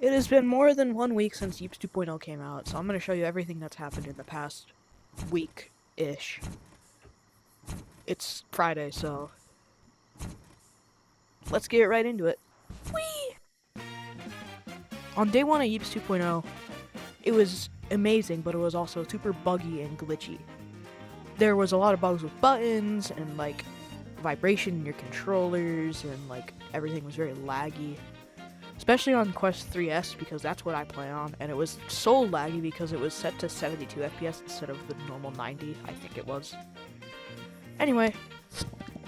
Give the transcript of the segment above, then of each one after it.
It has been more than 1 week since Yeeps 2.0 came out, so I'm going to show you everything that's happened in the past week-ish. It's Friday, so let's get right into it. Whee! On day 1 of Yeeps 2.0, it was amazing, but it was also super buggy and glitchy. There was a lot of bugs with buttons and like vibration in your controllers, and like everything was very laggy. Especially on Quest 3S, because that's what I play on, and it was so laggy because it was set to 72 FPS instead of the normal 90, I think it was. Anyway,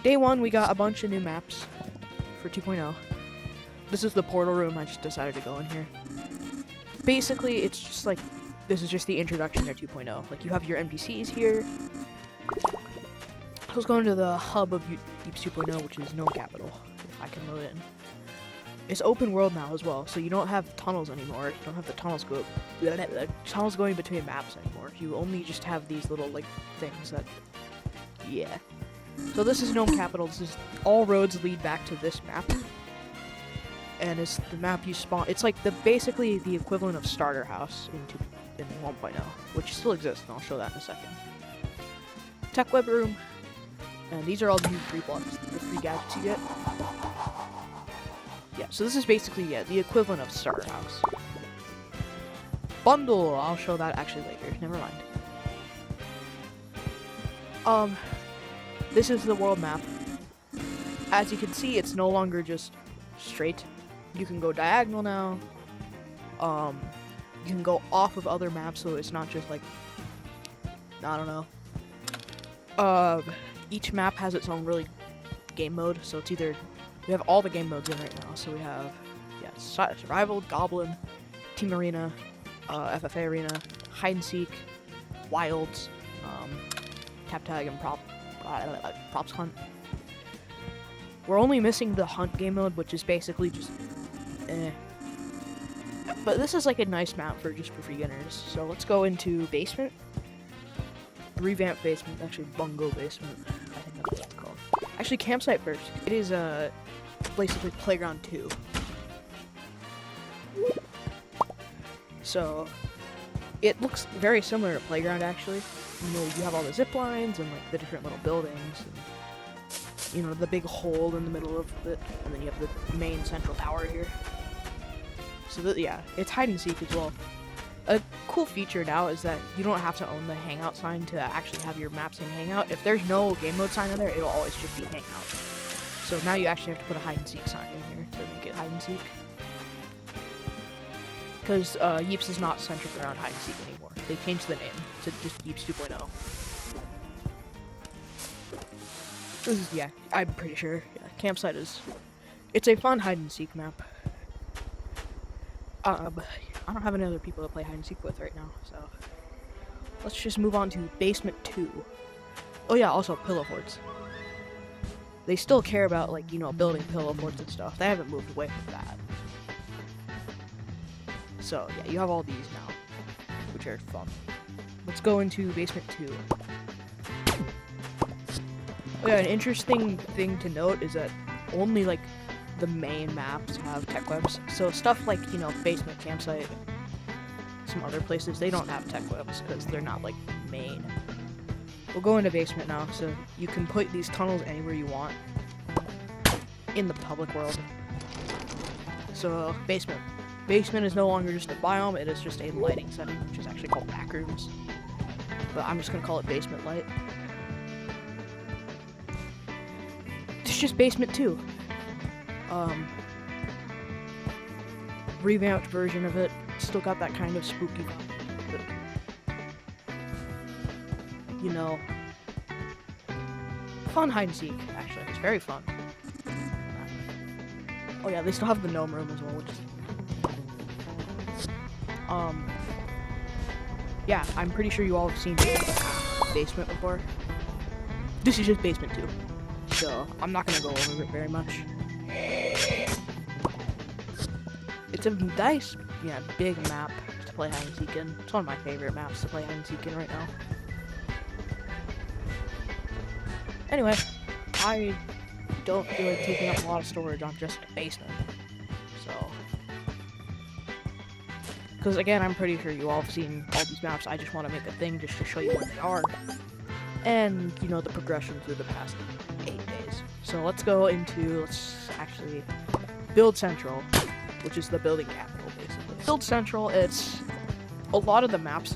day 1 we got a bunch of new maps for 2.0. This is the portal room, I just decided to go in here. Basically, it's just like, this is just the introduction to 2.0. Like, you have your NPCs here. I was going to the hub of Yeeps 2.0, which is Gnome Capital, if I can load it in. It's open world now as well, so you don't have tunnels anymore. You don't have the tunnels going between maps anymore. You only just have these little like things that, yeah. So this is Gnome Capital. This is all roads lead back to this map, and it's the map you spawn. It's like basically the equivalent of Starter House in 1.0, which still exists, and I'll show that in a second. Tech Web Room, and these are all the new free blocks, the free gadgets you get. Yeah, so this is basically, the equivalent of Starter House. Bundle! I'll show that actually later. Never mind. This is the world map. As you can see, it's no longer just straight. You can go diagonal now. You can go off of other maps, so it's not just like, I don't know. Each map has its own really game mode, so it's either, we have all the game modes in right now. So we have, Survival, Goblin, Team Arena, FFA Arena, Hide and Seek, Wilds, Tap Tag, and Props Hunt. We're only missing the Hunt game mode, which is basically just, But this is like a nice map for beginners. So let's go into Basement. Revamped Basement, actually Bungo Basement. I think that's what it's called. Actually, Campsite first. It is basically Playground 2. So it looks very similar to Playground actually. You know, you have all the zip lines and like the different little buildings, and you know, the big hole in the middle of it, and then you have the main central tower here. So it's hide and seek as well. A cool feature now is that you don't have to own the Hangout sign to actually have your map saying Hangout. If there's no game mode sign in there, it'll always just be Hangout. So now you actually have to put a hide and seek sign in here to make it hide and seek. Because Yeeps is not centered around hide and seek anymore. They changed the name to just Yeeps 2.0. This is, I'm pretty sure. Yeah, Campsite it's a fun hide and seek map. I don't have any other people to play hide and seek with right now, so let's just move on to Basement 2. Oh yeah, also pillow forts. They still care about, like, you know, building pillow forts and stuff. They haven't moved away from that. So yeah, you have all these now, which are fun. Let's go into Basement 2. Oh yeah, an interesting thing to note is that only like the main maps have tech webs. So stuff like, you know, Basement, Campsite, some other places, they don't have tech webs because they're not like main. We'll go into Basement now, so you can put these tunnels anywhere you want in the public world. So Basement. Basement is no longer just a biome, it is just a lighting setting, which is actually called Backrooms. But I'm just gonna call it Basement Light. It's just Basement 2. Revamped version of it. Still got that kind of spooky vibe, but, you know, fun hide and seek, actually. It's very fun. Oh yeah, they still have the gnome room as well, which is, yeah, I'm pretty sure you all have seen Basement before. This is just Basement 2, so I'm not gonna go over it very much. It's a nice, big map to play hide and seek in. It's one of my favorite maps to play hide and seek in right now. Anyway, I don't feel like taking up a lot of storage on just a basement, so Because again, I'm pretty sure you all have seen all these maps. I just want to make a thing just to show you where they are. And, you know, the progression through the past 8 days. So let's actually build Central, which is the building capital, basically. Build Central, it's a lot of the maps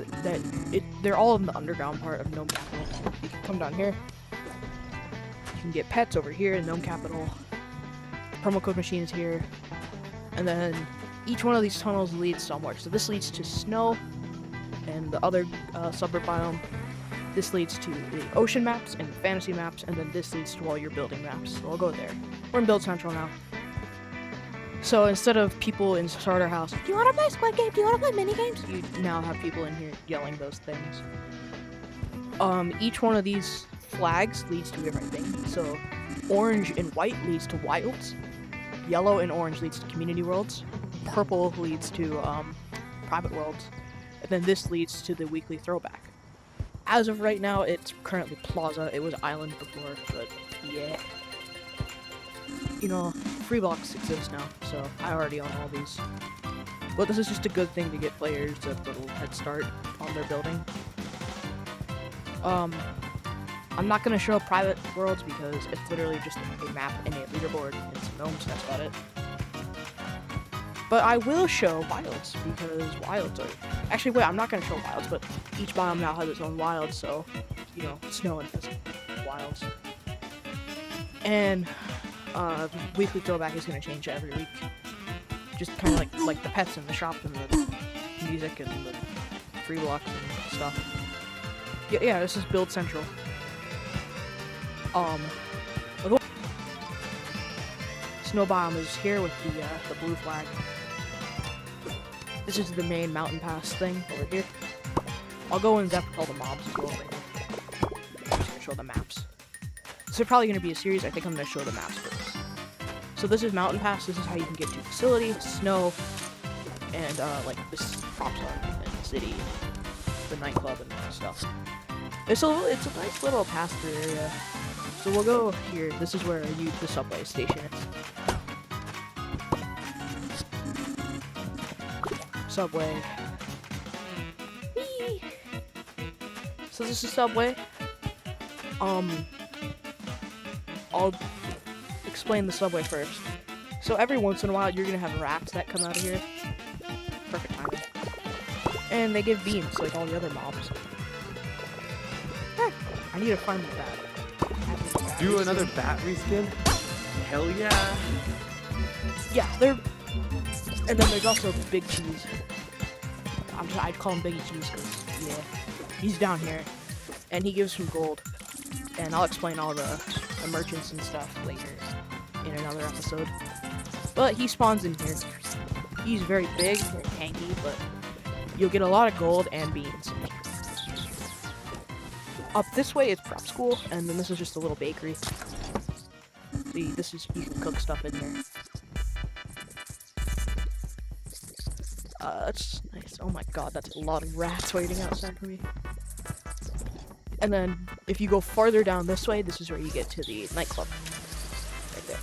they're all in the underground part of Gnome Capital. You can come down here. You can get pets over here in Gnome Capital. Promo code machine is here. And then each one of these tunnels leads somewhere. So this leads to snow and the other suburb biome. This leads to the ocean maps and fantasy maps, and then this leads to all your building maps. So I'll go there. We're in Build Central now. So instead of people in Starter House, do you want to play Squid Game? Do you want to play mini games? You now have people in here yelling those things. Each one of these flags leads to different things. So orange and white leads to wilds. Yellow and orange leads to community worlds. Purple leads to private worlds. And then this leads to the weekly throwback. As of right now, it's currently Plaza. It was Island before, but yeah. You know, free blocks exist now, so I already own all these. But this is just a good thing to get players a little head start on their building. I'm not gonna show private worlds because it's literally just a map and a leaderboard and some gnomes, that's about it. But I will show wilds, because wilds are... Actually, wait, I'm not going to show wilds, but each biome now has its own wilds, so, you know, snow and wilds. And, the weekly throwback is going to change every week. Just kind of like the pets and the shop and the music and the free blocks and stuff. Yeah, this is Build Central. Snow biome is here with the blue flag. This is the main mountain pass thing over here. I'll go in depth with all the mobs as well. I'm just gonna show the maps. This is probably gonna be a series. I think I'm gonna show the maps first. So this is mountain pass. This is how you can get to facility, snow, and like this pops up in the city, the nightclub and stuff. It's a nice little pass through area. So we'll go here. This is where the subway station is. Subway. Whee! So this is Subway. I'll explain the subway first. So every once in a while, you're gonna have rats that come out of here. Perfect timing. And they give beans like all the other mobs. I need to find the bat. Do another bat reskin? Hell yeah! Yeah, they're... And then there's also Big Cheese. I'd call him Biggie Cheese because, yeah, he's down here. And he gives some gold. And I'll explain all the merchants and stuff later in another episode. But he spawns in here. He's very big, very tanky, but you'll get a lot of gold and beans. Up this way is prep school, and then this is just a little bakery. See, this is, you can cook stuff in here. That's nice. Oh my god, that's a lot of rats waiting outside for me. And then, if you go farther down this way, this is where you get to the nightclub. Right there.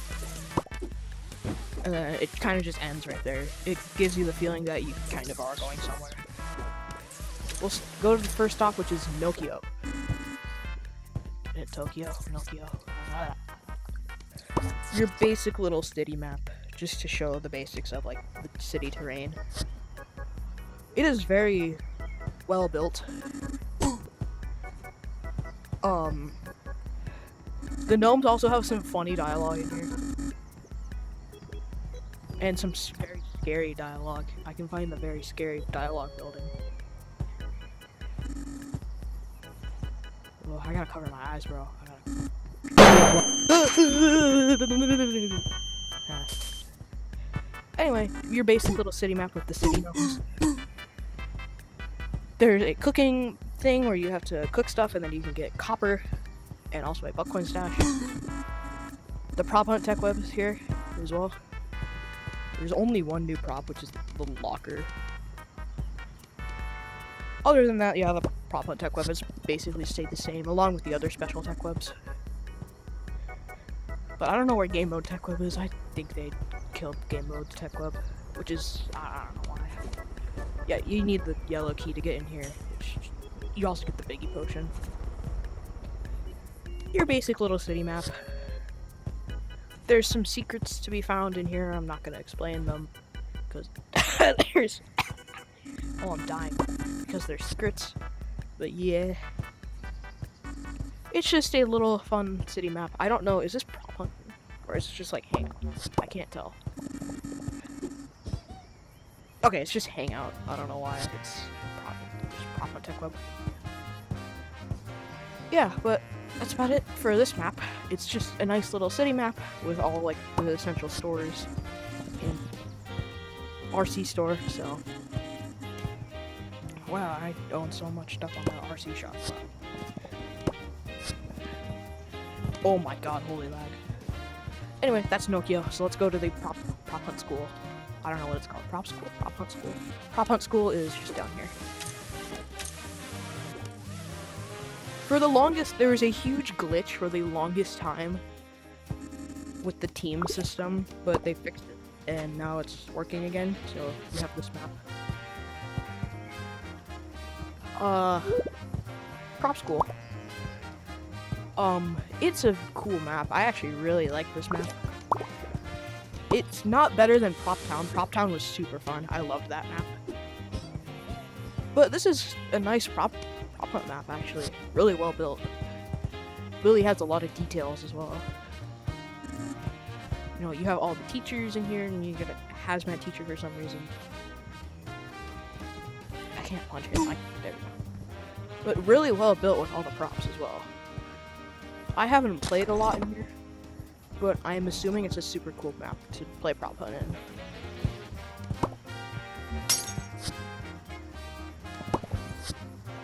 And then it kind of just ends right there. It gives you the feeling that you kind of are going somewhere. We'll go to the first stop, which is Nokio. Tokyo, Nokio. Your basic little city map, just to show the basics of, like, the city terrain. It is very well built. The gnomes also have some funny dialogue in here. And some very scary dialogue. I can find the very scary dialogue building. Oh, I gotta cover my eyes, bro. Anyway, your basic little city map with the city gnomes. There's a cooking thing where you have to cook stuff and then you can get copper and also a buckcoin stash. The prop hunt tech web is here as well. There's only one new prop, which is the locker. Other than that, yeah, the prop hunt tech web has basically stayed the same, along with the other special tech webs. But I don't know where game mode tech web is. I think they killed game mode tech web, which is, I don't know why. Yeah, you need the yellow key to get in here. You also get the biggie potion. Your basic little city map. There's some secrets to be found in here. I'm not gonna explain them because there's. Oh, I'm dying because there's secrets. But yeah, it's just a little fun city map. I don't know. Is this prop hunt or is it just like hangout? I can't tell. Okay, it's just hangout. I don't know why it's prop hunt tech web. Yeah, but that's about it for this map. It's just a nice little city map with all like the essential stores and RC store. So, wow, I own so much stuff on the RC shop. Oh my god, holy lag. Anyway, that's Nokia. So let's go to the prop hunt school. I don't know what it's called. Prop hunt school. Prop hunt school is just down here. For the longest, there was a huge glitch for the longest time with the team system, but they fixed it, and now it's working again, so we have this map. Prop school. It's a cool map. I actually really like this map. It's not better than Prop Town. Prop Town was super fun. I loved that map. But this is a nice prop hunt map, actually. Really well built. Really has a lot of details as well. You know, you have all the teachers in here, and you get a hazmat teacher for some reason. I can't punch him. There we go. But really well built with all the props as well. I haven't played a lot in here, but I am assuming it's a super cool map to play prop hunt in.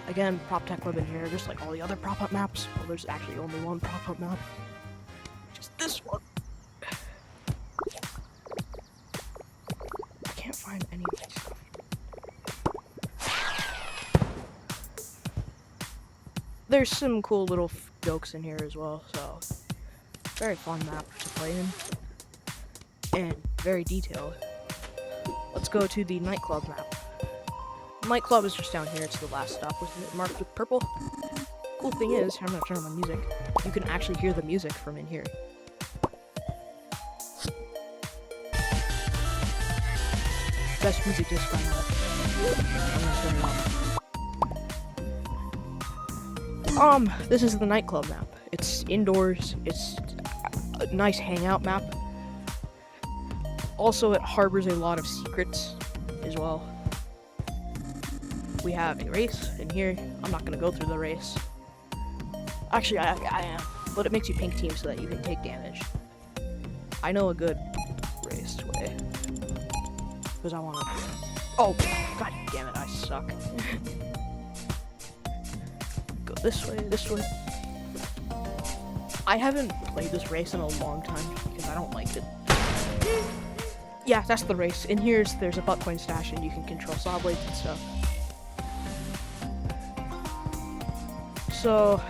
Again, prop tech web in here, just like all the other prop hunt maps. Well, there's actually only one prop hunt map. Just this one. I can't find any of this stuff. There's some cool little jokes in here as well, so very fun map to play in. And very detailed. Let's go to the nightclub map. Nightclub is just down here. It's the last stop with it marked with purple. Cool thing is, I'm gonna turn on the music. You can actually hear the music from in here. Best music disc on that. I'm gonna turn it on. This is the nightclub map. It's indoors. It's a nice hangout map. Also, it harbors a lot of secrets as well. We have a race in here. I'm not gonna go through the race. Actually, I am, but it makes you pink team so that you can take damage. I know a good race way because I want to. Oh, god damn it! I suck. Go this way, this way. I haven't played this race in a long time because I don't like it. Yeah, that's the race. In here, there's a butt coin stash, and you can control saw blades and stuff. So,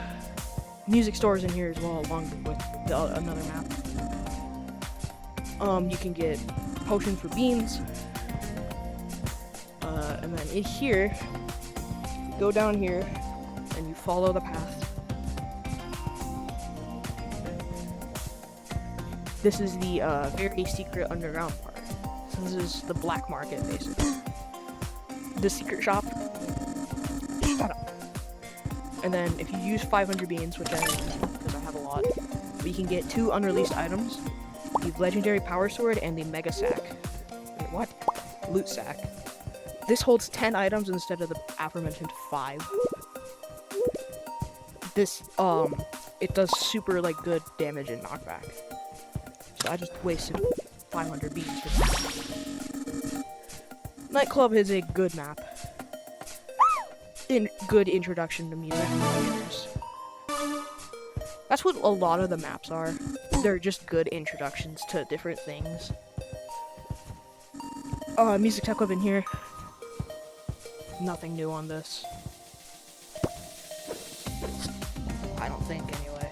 music stores in here as well, along with another map. You can get potions for beans. And then in here, you go down here, and you follow the path. This is the very secret underground part. So this is the black market, basically. The secret shop. Shut up. And then if you use 500 beans, which I do because I have a lot, we can get 2 unreleased items: the legendary power sword and the mega sack. Wait, what? Loot sack. This holds 10 items instead of the aforementioned 5. This it does super like good damage and knockback. So I just wasted 500 beans for that. Nightclub is a good map. Good introduction to music. That's what a lot of the maps are. They're just good introductions to different things. Music tech web in here. Nothing new on this. I don't think, anyway.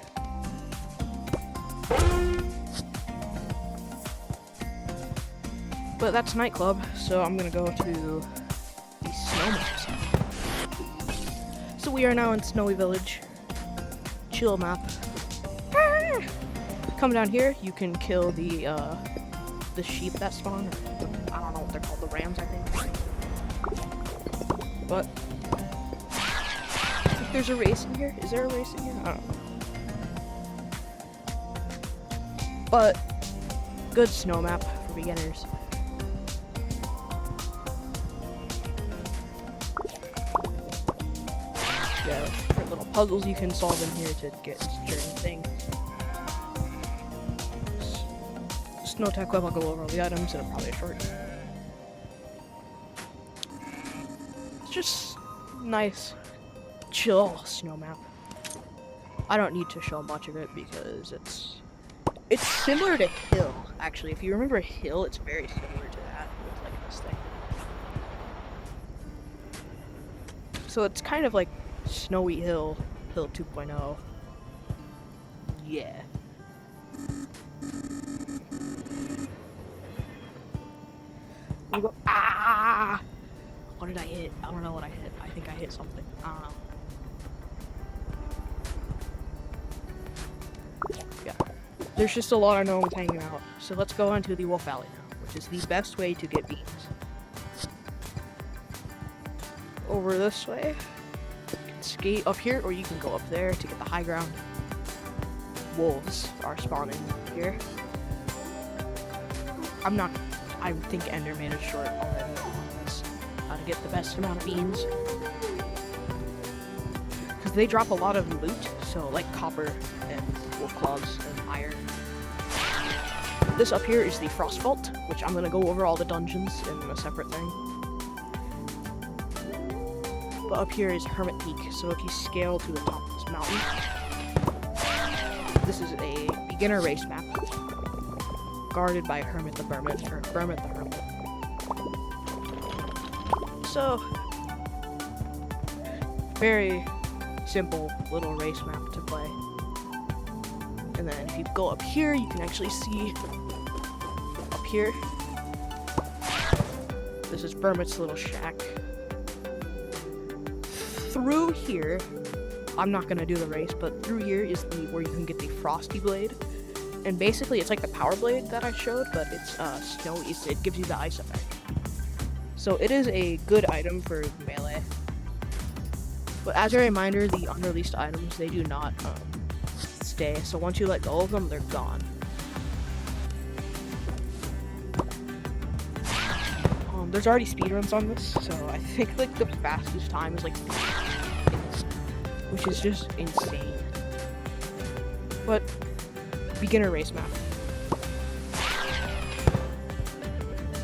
But that's nightclub, so I'm gonna go to the the snow maps. So we are now in Snowy Village. Chill map. Ah! Come down here, you can kill the sheep that spawn. Or, I don't know what they're called, the rams, I think. But I think there's a race in here. Is there a race in here? I don't know. But good snow map for beginners. Yeah, different little puzzles you can solve in here to get certain things. Snow Tech Web, I'll go over all the items in probably a short. It's just nice, chill snow map. I don't need to show much of it because it's similar to Hill, actually. If you remember Hill, it's very similar to that with like this thing. So it's kind of like Snowy Hill, Hill 2.0. Yeah. We go. Ah! What did I hit? I don't know what I hit. I think I hit something. I don't know. Yeah. There's just a lot of gnomes hanging out. So let's go into the Wolf Valley now, which is the best way to get beans. Over this way. You can skate up here, or you can go up there to get the high ground. Wolves are spawning here. I think Enderman is short already on this. How to get the best amount of beans. Because they drop a lot of loot, so like copper and wolf claws and iron. This up here is the Frost Vault, which I'm going to go over all the dungeons in a separate thing. But up here is Hermit Peak, so if you scale to the top of this mountain, this is a beginner race map. Guarded by Hermit the Hermit, or Hermit the Hermit. So, very simple little race map to play. And then if you go up here, you can actually see up here. This is Hermit's little shack. Through here, I'm not gonna do the race, but through here is where you can get the Frosty Blade. And basically, it's like the Power Blade that I showed, but it's snowy, so it gives you the ice effect. So it is a good item for melee. But as a reminder, the unreleased items, they do not stay. So once you let go of them, they're gone. There's already speedruns on this, so I think like the fastest time is like 3 minutes, which is just insane. But beginner race map.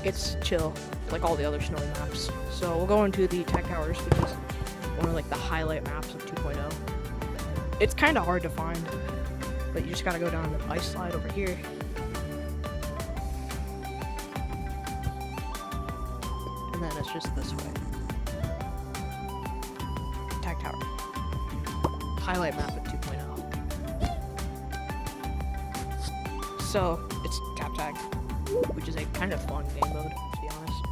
It's chill, like all the other snowy maps. So we'll go into the Tech Towers, which is one of like the highlight maps of 2.0. It's kind of hard to find, but you just gotta go down the ice slide over here. And then it's just this way. Tech Tower. Highlight map of 2.0. So, it's Tap Tag, which is a kind of fun game mode, to be honest.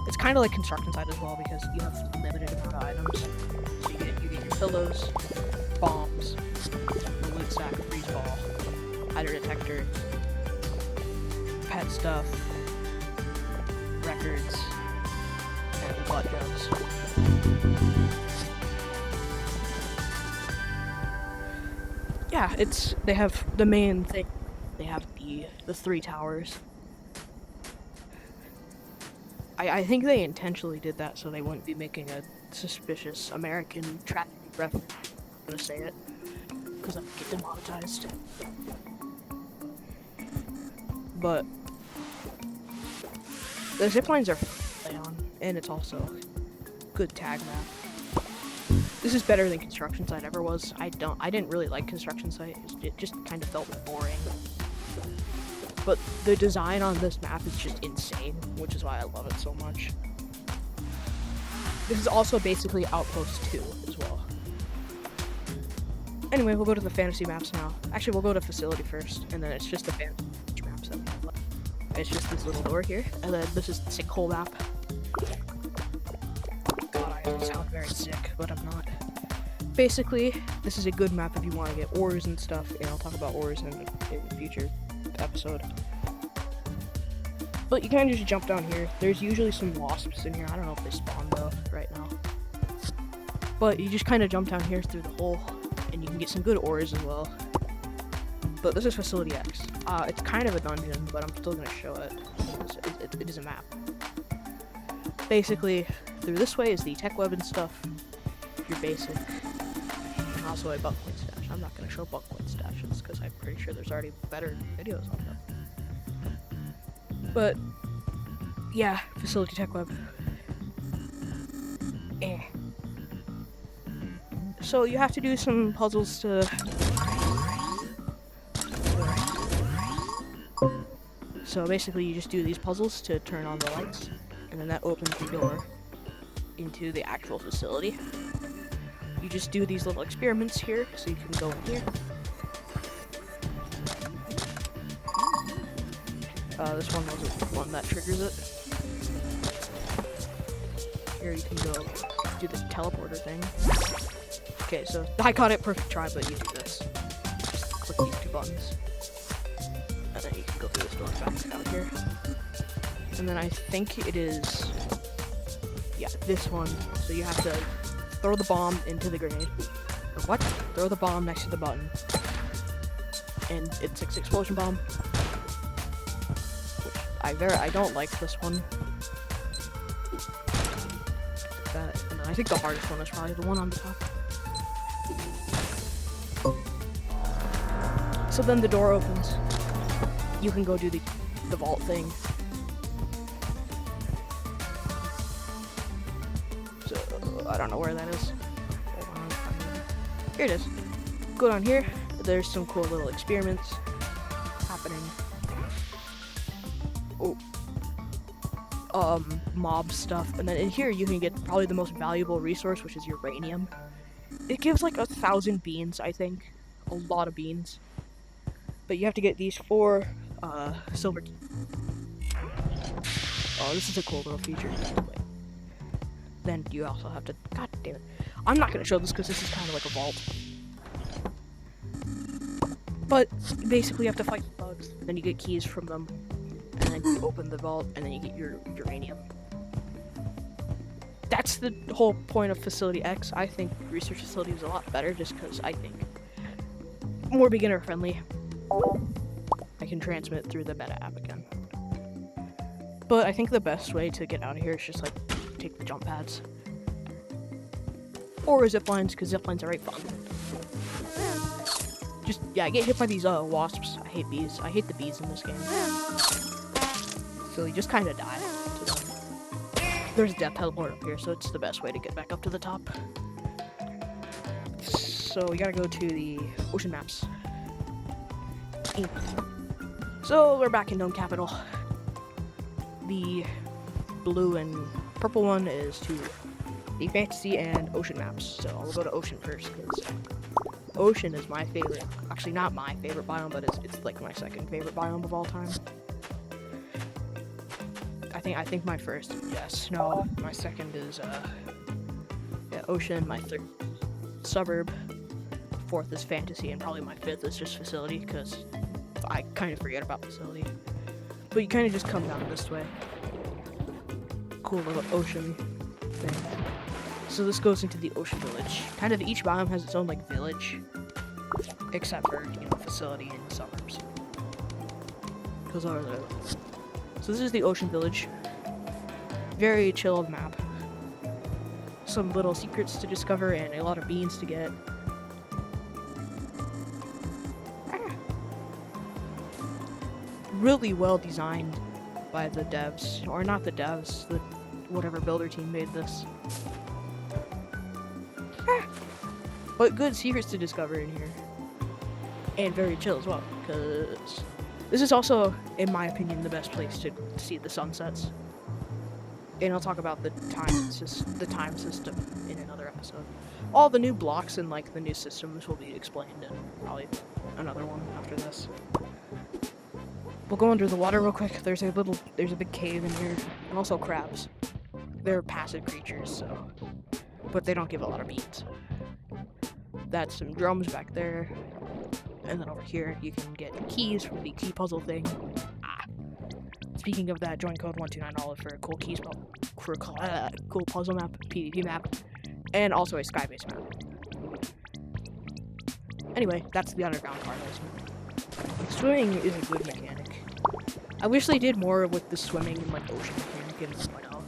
It's kind of like Construction Site as well, because you have a limited amount of items. So you get your pillows, bombs, the loot sack, freeze ball, hider detector, pet stuff, records, and butt jumps. Yeah, they have the main thing. They have the 3 towers. I think they intentionally did that so they wouldn't be making a suspicious American traffic reference. I'm gonna say it, because I get demonetized. But the ziplines are fun on, and it's also a good tag map. This is better than Construction Site ever was. I didn't really like Construction Site. It just kind of felt boring. But the design on this map is just insane, which is why I love it so much. This is also basically Outpost 2 as well. Anyway, we'll go to the fantasy maps now. Actually, we'll go to facility first, and then it's just the fantasy maps that we have left. It's just this little door here, and then this is the sinkhole map. sound very sick, but I'm not. Basically, this is a good map if you want to get ores and stuff, and I'll talk about ores in a future episode. But you kind of just jump down here. There's usually some wasps in here. I don't know if they spawn though right now. But you just kind of jump down here through the hole, and you can get some good ores as well. But this is Facility X. It's kind of a dungeon, but I'm still going to show it. It is a map. Basically, through this way is the tech web and stuff. Your basic. And also a buckcoin stash. I'm not going to show buckcoin stashes because I'm pretty sure there's already better videos on them. But yeah, Facility Tech Web. So you have to do some puzzles to. So basically, you just do these puzzles to turn on the lights, and then that opens the door into the actual facility. You just do these little experiments here, so you can go in here. This one wasn't the one that triggers it. Here you can go do the teleporter thing. Okay, so I got it, perfect try, but you do this. Just click these two buttons. And then you can go through this door back out here. And then I think it is, yeah, this one. So you have to throw the bomb into the grenade. Or what? Throw the bomb next to the button. And it's an explosion bomb. I don't like this one. And I think the hardest one is probably the one on the top. So then the door opens. You can go do the vault thing. So I don't know where that is. Hold on, here it is. Go down here. There's some cool little experiments happening. Mob stuff, and then in here you can get probably the most valuable resource, which is uranium. It gives like 1,000 beans, I think. A lot of beans. But you have to get these 4 silver. Oh, this is a cool little feature. Then you also have to. God damn it! I'm not gonna show this because this is kind of like a vault. But basically, you have to fight bugs. Then you get keys from them. And then you open the vault, and then you get your uranium. That's the whole point of Facility X. I think Research Facility is a lot better just because I think more beginner friendly. I can transmit through the meta app again. But I think the best way to get out of here is just like take the jump pads. Or zip lines, because zip lines are right fun. Just, yeah, I get hit by these wasps. I hate bees. I hate the bees in this game. So you just kind of die to them. There's a death teleport up here, so it's the best way to get back up to the top. So we gotta go to the ocean maps. So we're back in Gnome Capital. The blue and purple one is to the fantasy and ocean maps. So I'll go to ocean first, because ocean is my favorite. Actually, not my favorite biome, but it's like my second favorite biome of all time. I think my first, yes, no, my second is, yeah, ocean, my third, suburb, fourth is fantasy, and probably my fifth is just facility, because I kind of forget about facility. But you kind of just come down this way. Cool little ocean thing. So this goes into the ocean village. Kind of each biome has its own, like, village, except for, you know, facility and suburbs. Those are the... So this is the ocean village. Very chill map. Some little secrets to discover and a lot of beans to get. Really well designed by the devs, or not the devs, the whatever builder team made this. But good secrets to discover in here. And very chill as well, because this is also, in my opinion, the best place to see the sunsets. And I'll talk about the time system in another episode. All the new blocks and like the new systems will be explained in probably another one after this. We'll go under the water real quick. There's a big cave in here, and also crabs. they're passive creatures, so, but they don't give a lot of beats. That's some drums back there, and then over here you can get keys from the key puzzle thing. Speaking of that, join code 129 for a cool keys for a cool puzzle map, PvP map, and also a skybase map. Anyway, that's the underground part of this map. Swimming is a good mechanic. I wish they did more with the swimming and like ocean mechanic in 1.0.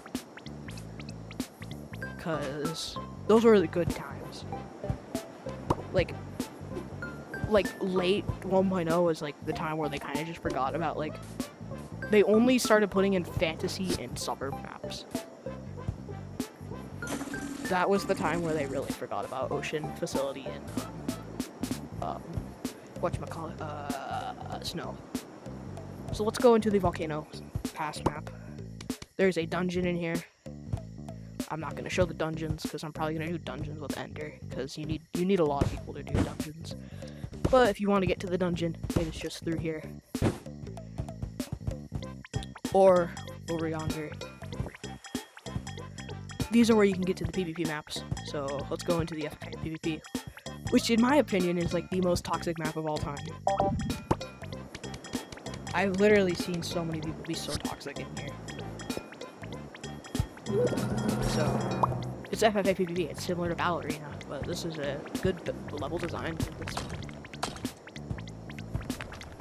Cause those were the good times. Like late 1.0 was like the time where they kind of just forgot about like they only started putting in fantasy and suburb maps. That was the time where they really forgot about ocean facility and snow. So let's go into the volcano pass map. There's a dungeon in here. I'm not gonna show the dungeons because I'm probably gonna do dungeons with Ender because you need a lot of people to do dungeons. But if you want to get to the dungeon, it is just through here or over yonder. These are where you can get to the PvP maps. So let's go into the FFA PvP, which in my opinion is like the most toxic map of all time. I've literally seen so many people be so toxic in here. So, it's FFA PvP, it's similar to Battle Arena, but this is a good level design.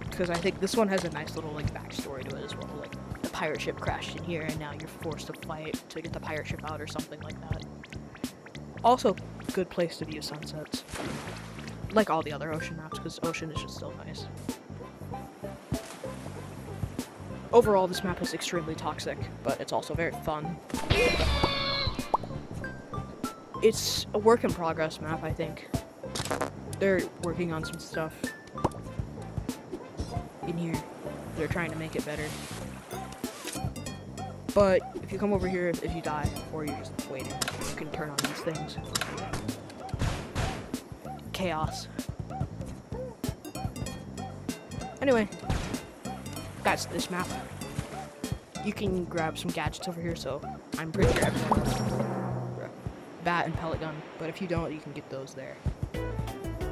Because I think this one has a nice little like backstory to it as well. Like, the pirate ship crashed in here and now you're forced to fight to get the pirate ship out or something like that. Also, good place to view sunsets. Like all the other ocean maps, because ocean is just so nice. Overall, this map is extremely toxic, but it's also very fun. It's a work in progress map, I think. They're working on some stuff in here. They're trying to make it better. But if you come over here, if you die, or you're just waiting, you can turn on these things. Chaos. Anyway, that's this map. You can grab some gadgets over here, so I'm pretty sure everyone has bat and pellet gun, but if you don't, you can get those there.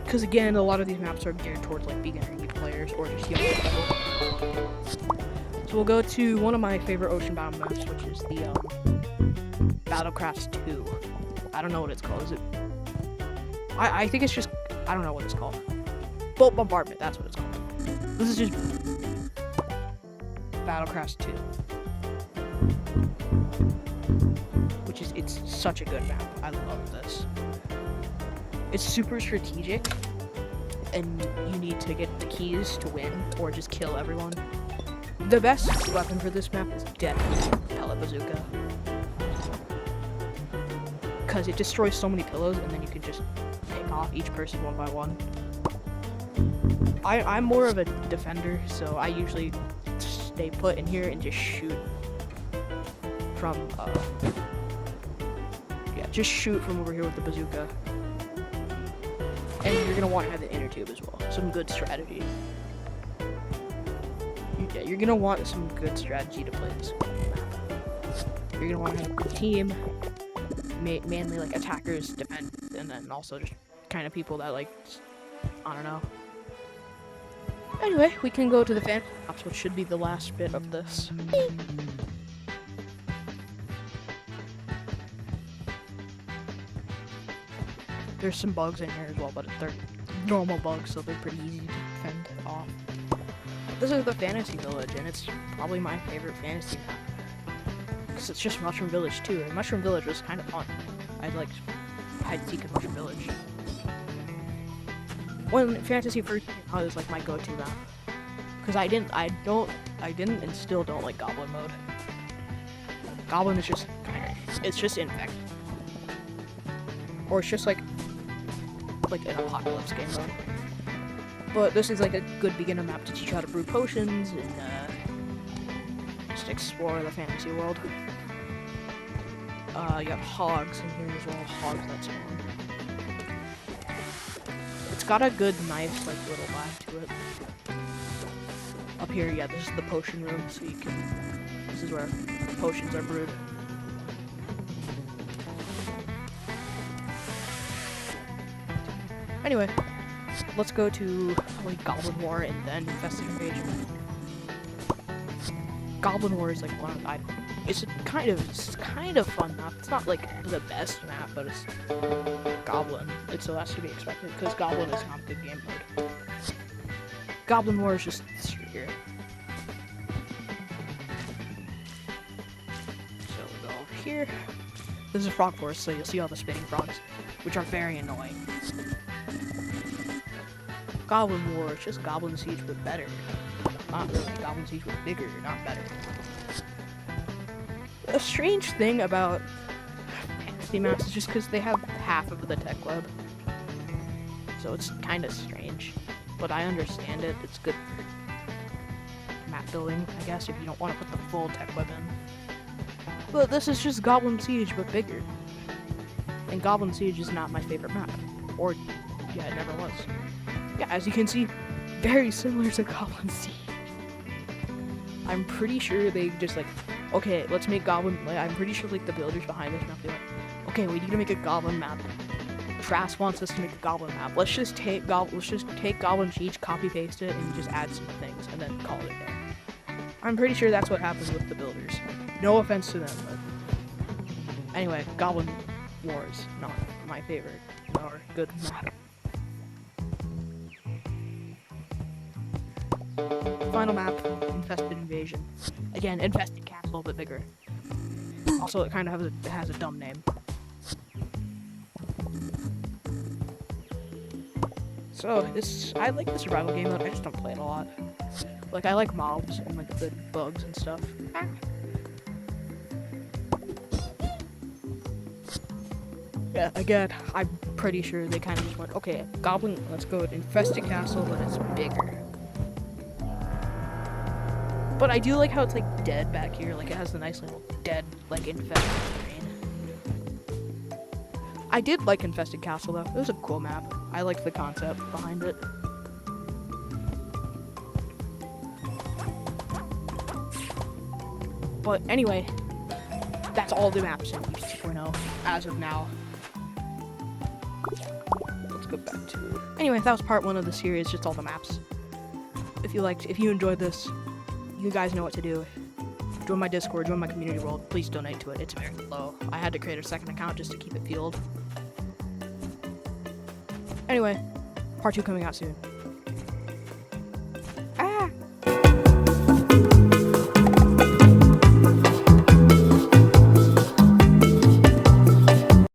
Because again, a lot of these maps are geared towards like beginner players or just young people. So we'll go to one of my favorite ocean-bound maps, which is the Battlecrafts 2. I don't know what it's called. Is it? I think it's just, I don't know what it's called. Boat Bombardment, that's what it's called. This is just Battlecrafts 2. Which is, it's such a good map. I love this. It's super strategic, and you need to get the keys to win, or just kill everyone. The best weapon for this map is definitely Pellet Bazooka. Because it destroys so many pillows, and then you can just pick off each person one by one. I'm more of a defender, so I usually stay put in here and just shoot from, just shoot from over here with the bazooka. And you're gonna want to have the inner tube as well. Some good strategy. Yeah, you're gonna want some good strategy to play this map. You're gonna want to have a good team, mainly like attackers, defend, and then also just kind of people that like, I don't know. Anyway, we can go to the fan maps, which should be the last bit of this. There's some bugs in here as well, but they're normal bugs, so they're pretty easy to fend off. This is the Fantasy Village, and it's probably my favorite fantasy map. Because it's just Mushroom Village too, and Mushroom Village was kind of fun. I liked hide and seek in Mushroom Village. When Fantasy first came out, it was like my go-to map. Because I didn't and still don't like Goblin mode. Goblin is just it's just infect. Or it's just like an apocalypse game mode. But this is like a good beginner map to teach you how to brew potions and just explore the fantasy world. You have hogs in here as well, hogs that spawn. It's got a good, nice, like, little vibe to it. Up here, yeah, this is the potion room, so you can, this is where potions are brewed. Anyway, let's go to like Goblin War and then Infested Invasion. Goblin War is like one of the it's kind of fun map. It's not like the best map, but it's Goblin. It's so that's to be expected because Goblin is not a good game mode. Goblin War is just here. So we'll go over here. This is a frog forest, so you'll see all the spinning frogs, which are very annoying. Goblin War is just Goblin Siege but better. Not really. Goblin Siege but bigger, not better. A strange thing about fantasy maps is just because they have half of the tech web. So it's kind of strange. But I understand it. It's good for map building, I guess, if you don't want to put the full tech web in. But this is just Goblin Siege but bigger. And Goblin Siege is not my favorite map. Or, yeah, it never was. Yeah, as you can see, very similar to Goblin Siege. I'm pretty sure they just like, okay, let's make Goblin, like, I'm pretty sure like the builders behind this map, they're like, okay, we need to make a Goblin map. Trask wants us to make a Goblin map. Let's just take Goblin Siege, copy paste it, and just add some things, and then call it a day. I'm pretty sure that's what happens with the builders. No offense to them, but anyway, Goblin War is not my favorite or good map. Final map, Infested Invasion. Again, Infested Castle, but bigger. Also, it kind of has a dumb name. So, I like the survival game mode, I just don't play it a lot. Like, I like mobs and like the bugs and stuff. Yeah, again, I'm pretty sure they kind of just went, okay, Goblin, let's go with Infested Castle, but it's bigger. But I do like how it's like dead back here, like it has the nice little dead, like infested terrain. I did like Infested Castle though, it was a cool map. I liked the concept behind it. But anyway, that's all the maps in Yeeps 2.0 as of now. Let's go back to... Anyway, that was part 1 of the series, just all the maps. If you enjoyed this, you guys know what to do. Join my Discord, join my community world, please donate to it, it's very low. I had to create a second account just to keep it fueled. Anyway, part 2 coming out soon.